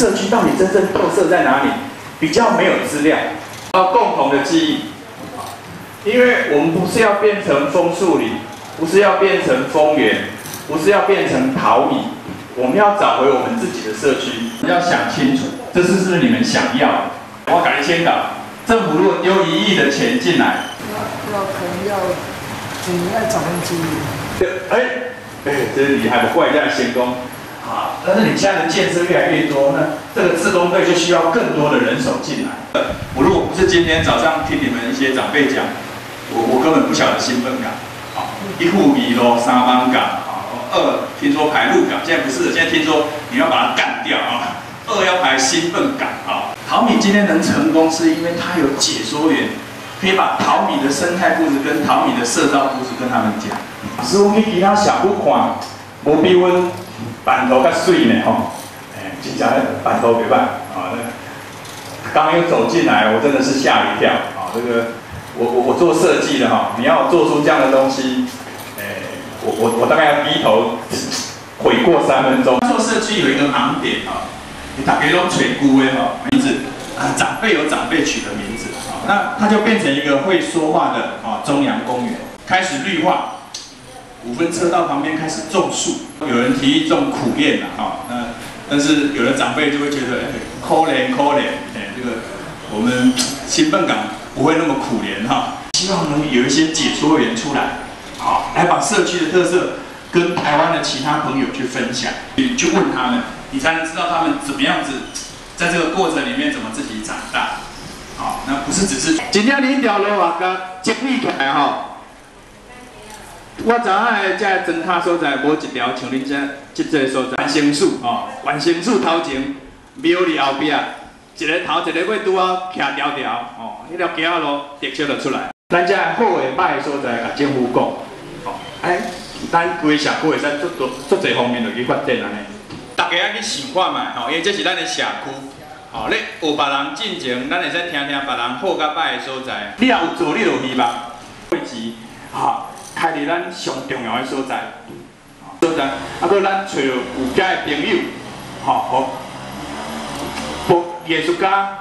社区到底真正特色在哪里？比较没有资料，共同的记忆。因为我们不是要变成枫树林，不是要变成丰原，不是要变成桃米，我们要找回我们自己的社区。要想清楚，这是不是你们想要的？我改签稿，政府如果丢1亿的钱进来，可能要找人经营。这是厉害，我怪一下先工。啊，但是你现在的建设越来越多，那这个志工队就需要更多的人手进来。我如果不是今天早上听你们一些长辈讲，我根本不晓得兴奋港。好，1户2路3班港，好，2听说排入港，现在不是，现在听说你要把它干掉啊。2要排兴奋港啊。桃米今天能成功，是因为它有解说员，可以把桃米的生态故事跟桃米的社造故事跟他们讲。师傅去其他小屋看，无比阮板头较水呢吼，真正板头袂歹啊。刚又走进来，我真的是吓一跳啊！这个我做设计的哈，你要做出这样的东西，我大概要低头悔过3分钟。做设计有一个盲点啊，你大家都吹姑的哈名字啊，长辈有长辈取的名字啊，那它就变成一个会说话的啊中阳公园，开始绿化。5分车道旁边开始种树，有人提议种苦楝啦，但是有的长辈就会觉得，可怜，这个我们兴奋港不会那么苦怜哈。希望能有一些解说员出来，好，来把社区的特色跟台湾的其他朋友去分享，去问他们，你才能知道他们怎么样子，在这个过程里面怎么自己长大。好，那不是只是今天你一条路啊，甲整理起来哈。我知影这砖卡所在无一条像恁这个所在，万生树哦，万生树头前庙里后壁，一个头一个尾拄好徛条条哦，迄条街仔路特色就出来。咱这好诶歹诶所在，甲政府讲，哦，咱规社区会使足侪方面就去发展安尼。大家爱去想看卖吼，因为这是咱诶社区，哦，咧学别人进前，咱会使听听别人好甲歹诶所在。你也有做，你就希望会钱，哈。开伫咱上重要的所在，啊，搁咱找有家的朋友，吼，无艺术家，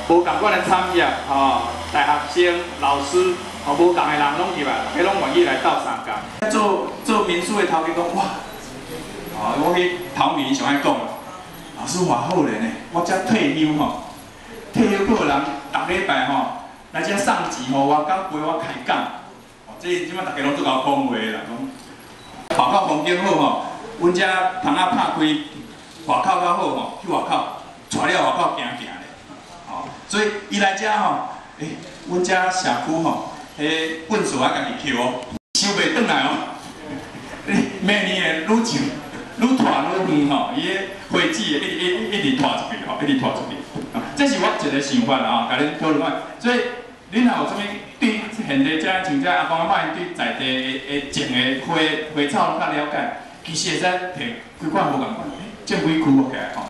无共款的产业，大学生、老师，无共的人拢入来，大家拢愿意来斗相共。做民宿的头家讲，哇，我去桃米上爱讲，老师偌好咧呢，我才退休吼，退休个人逐礼拜来这送钱互我，甲陪我开讲。即摆大家拢做甲我讲话啦，讲外口风景好吼，阮遮窗仔拍开，外口较好吼，去外口，带了外口行行咧，吼，所以伊来遮吼，阮遮社区吼，粪扫啊家己捡哦，收袂转来哦，明年愈上愈拖愈远吼，伊个灰纸一直拖出去吼，一直拖出去，这是我一个想法啊，甲恁讨论下，所以恁若有啥物对？现地遮像遮阿公阿嬷对在地的种的花草较了解，其实会使摕几款无共款，种几区落起来吼。